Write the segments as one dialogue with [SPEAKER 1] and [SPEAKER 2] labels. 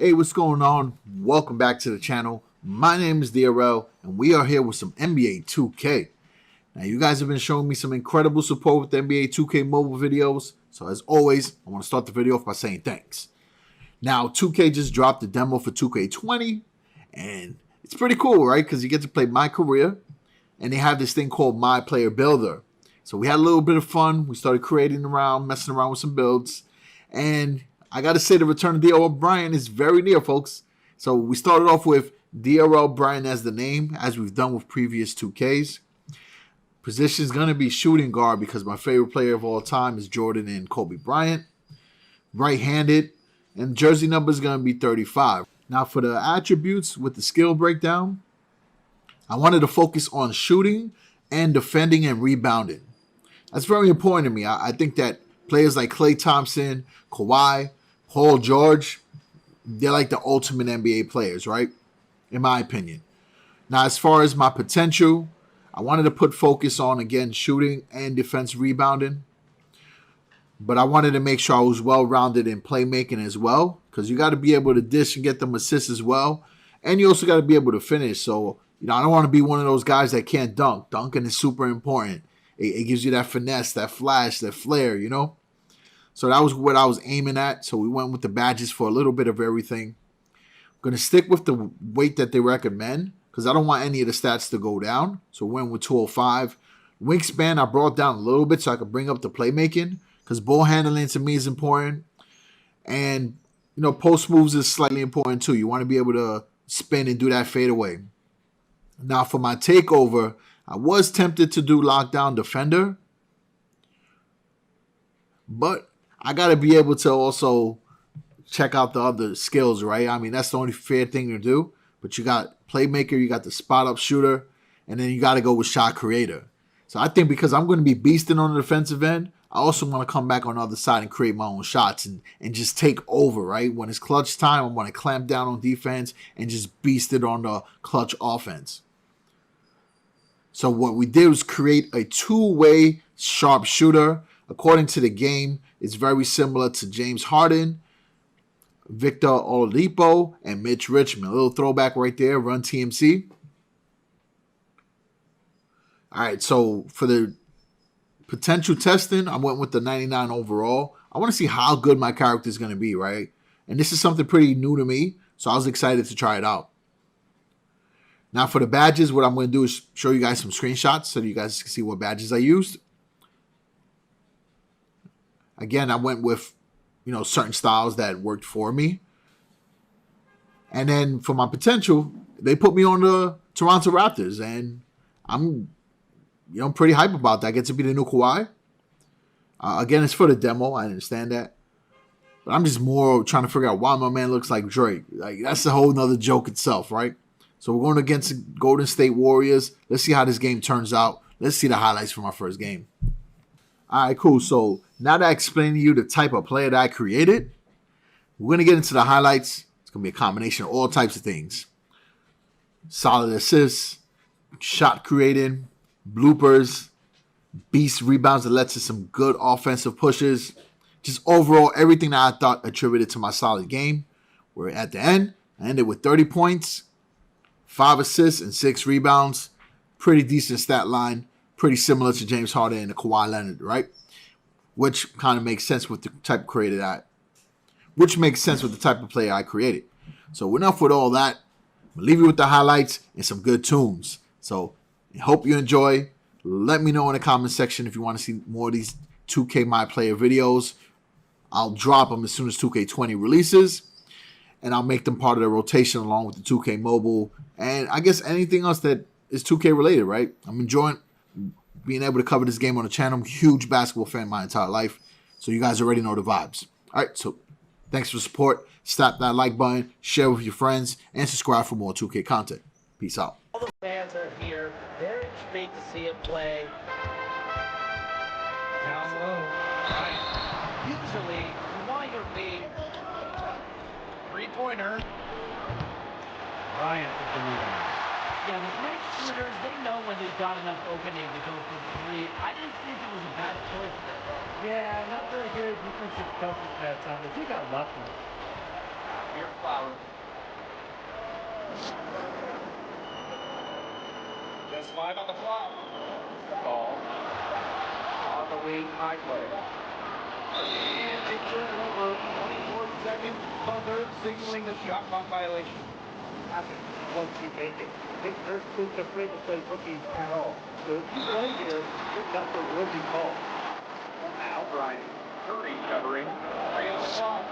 [SPEAKER 1] Hey, what's going on? Welcome back to the channel. My name is DRL, and we are here with some NBA 2K. Now, you guys have been showing me some incredible support with the NBA 2K mobile videos, so as always, I want to start the video off by saying thanks. Now, 2K just dropped the demo for 2K20, and it's pretty cool, right? Because you get to play My Career, and they have this thing called MyPlayer Builder. So we had a little bit of fun. We started creating around, messing around with some builds, and I got to say the return of DRL Bryant is very near, folks. So we started off with DRL Bryant as the name, as we've done with previous 2Ks. Position is going to be shooting guard because my favorite player of all time is Jordan and Kobe Bryant. Right-handed, and jersey number is going to be 35. Now for the attributes with the skill breakdown, I wanted to focus on shooting and defending and rebounding. That's very important to me. I think that players like Klay Thompson, Kawhi, Paul George, they're like the ultimate NBA players, right? In my opinion. Now, as far as my potential, I wanted to put focus on, again, shooting and defense rebounding. But I wanted to make sure I was well-rounded in playmaking as well, because you got to be able to dish and get them assists as well. And you also got to be able to finish. So, I don't want to be one of those guys that can't dunk. Dunking is super important. It gives you that finesse, that flash, that flair, So that was what I was aiming at. So we went with the badges for a little bit of everything. I'm going to stick with the weight that they recommend because I don't want any of the stats to go down. So we went with 205. Wingspan, I brought down a little bit so I could bring up the playmaking because ball handling to me is important. And, post moves is slightly important too. You want to be able to spin and do that fadeaway. Now for my takeover, I was tempted to do lockdown defender. But I got to be able to also check out the other skills, right? I mean, that's the only fair thing to do. But you got playmaker, you got the spot-up shooter, and then you got to go with shot creator. So I think because I'm going to be beasting on the defensive end, I also want to come back on the other side and create my own shots and just take over, right? When it's clutch time, I want to clamp down on defense and just beast it on the clutch offense. So what we did was create a two-way sharpshooter. According to the game, it's very similar to James Harden, Victor Oladipo, and Mitch Ritchmond. A little throwback right there, run TMC. All right, so for the potential testing, I went with the 99 overall. I want to see how good my character is going to be, right? And this is something pretty new to me, so I was excited to try it out. Now for the badges, what I'm going to do is show you guys some screenshots so that you guys can see what badges I used. Again, I went with, certain styles that worked for me. And then for my potential, they put me on the Toronto Raptors. And I'm, pretty hype about that. I get to be the new Kawhi. Again, it's for the demo. I understand that. But I'm just more trying to figure out why my man looks like Drake. Like, that's a whole nother joke itself, right? So we're going against Golden State Warriors. Let's see how this game turns out. Let's see the highlights from my first game. All right, cool. So now that I explained to you the type of player that I created, we're going to get into the highlights. It's going to be a combination of all types of things. Solid assists, shot creating, bloopers, beast rebounds that led to some good offensive pushes. Just overall, everything that I thought attributed to my solid game. We're at the end. I ended with 30 points, 5 assists, and 6 rebounds. Pretty decent stat line. Pretty similar to James Harden and the Kawhi Leonard, right? Which kind of makes sense with the type of player I created. So enough with all that. I'll leave you with the highlights and some good tunes. So I hope you enjoy. Let me know in the comment section if you want to see more of these 2K MyPlayer videos. I'll drop them as soon as 2K20 releases. And I'll make them part of the rotation along with the 2K Mobile. And I guess anything else that is 2K related, right? I'm enjoying being able to cover this game on the channel. I'm a huge basketball fan my entire life. So you guys already know the vibes. All right, so thanks for the support. Slap that like button, share with your friends, and subscribe for more 2K content. Peace out.
[SPEAKER 2] All the fans are here. They're intrigued to see him play. Down low. Right. Usually, you want your lead. Three-pointer. Bryant with the rebound. Yeah, the great shooters, they know when they've got enough opening to go for three. I didn't think it was a bad choice there. Yeah, not very good defensive coverage that time. They got lucky. Here, Flowers.
[SPEAKER 3] Just 5 on the clock. Ball. On the wing, MyPlayer. And they turn it over. 24 seconds. Buzzer signaling the shot clock violation.
[SPEAKER 2] Once you make it, there's too afraid to play rookies at all. So if you play here, your number will be called.
[SPEAKER 3] Now Bryant. Curry covering. 3 on the clock.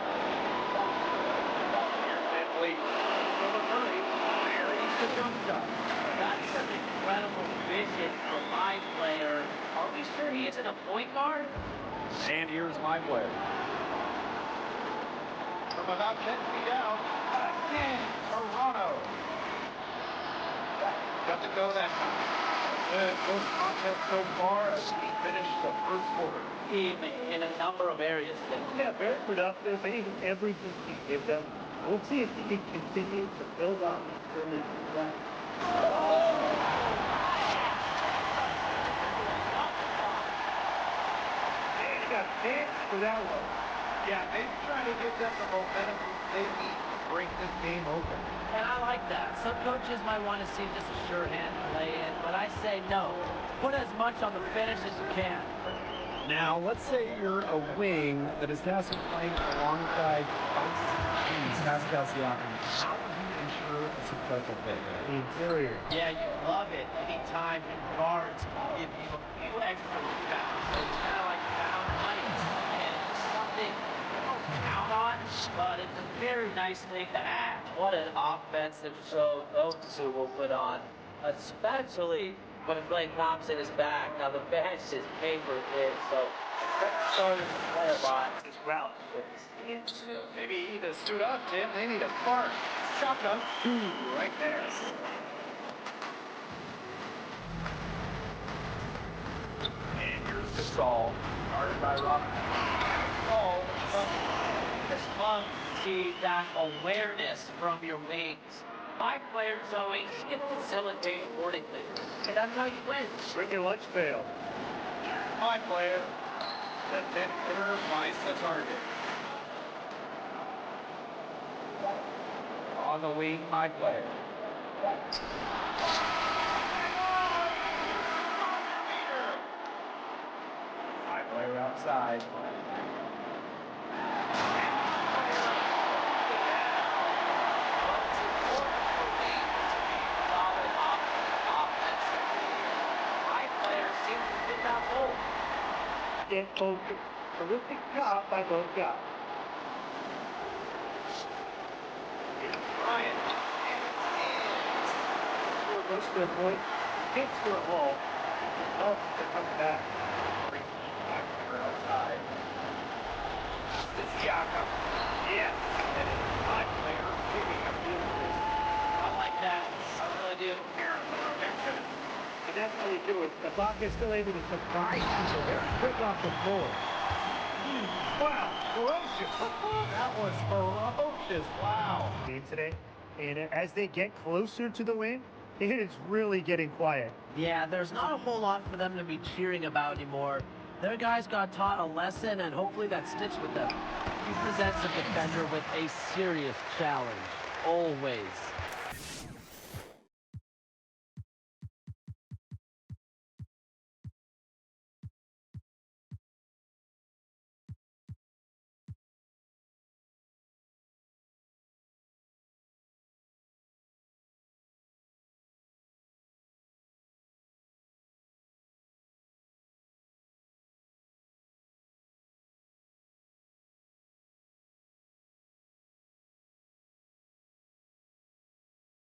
[SPEAKER 3] Here's Van Fleet. Over Curry. Buries the jump shot.
[SPEAKER 2] That's some incredible vision for MyPlayer. Are we sure he isn't a point guard?
[SPEAKER 3] And here's MyPlayer. From about 10 feet out. Again, Toronto. Got to go that time. Good close contest so far as we finish the first quarter.
[SPEAKER 2] Team in a number of areas.
[SPEAKER 4] Yeah, very productive. I think everything he gave them. We'll see if he can continue to build on this early success.
[SPEAKER 3] And he got picked for that one. Yeah, maybe trying to give them the momentum they need to break this game open.
[SPEAKER 2] And I like that. Some coaches might want to see just a sure hand play in, but I say no. Put as much on the finish as you can.
[SPEAKER 3] Now, let's say you're a wing that is tasked with playing alongside Pascal Siakam. How would you ensure a successful fit there?
[SPEAKER 4] The interior.
[SPEAKER 2] Yeah, you love it. Anytime your guards give you a few extra rebounds. So it's kind of like pound money. And it's something you don't count on, but it's a very nice thing to add. What an offensive show those two will put on, especially when Blake Thompson is back. Now the bench is paper thin, so starting to play a lot as well.
[SPEAKER 3] Maybe he either stood up, Tim. They need a spark. Shotgun. Right there. And here's Gasol. Guarded by Robinson.
[SPEAKER 2] Oh, this fun to see that awareness from your wings. MyPlayer showing he can facilitate accordingly. And that's how you win.
[SPEAKER 4] Bring your lunch pail.
[SPEAKER 3] MyPlayer. The net hitter finds the target. On the wing, MyPlayer. MyPlayer outside.
[SPEAKER 4] Get closer. Terrific job by both guys.
[SPEAKER 3] Bryant.
[SPEAKER 4] Looks to the point. Hits for a ball. Oh, they're coming back.
[SPEAKER 3] Outside. This Siakam. Yes. And MyPlayer picking up the assist.
[SPEAKER 2] I like that. I really do.
[SPEAKER 4] And that's how you do it. Ibaka is still able to surprise people very quick off the floor.
[SPEAKER 3] Wow, ferocious. That was ferocious. Wow.
[SPEAKER 4] Game today. And as they get closer to the win, it is really getting quiet.
[SPEAKER 2] Yeah, there's not a whole lot for them to be cheering about anymore. Their guys got taught a lesson, and hopefully that sticks with them. He presents a defender with a serious challenge, always.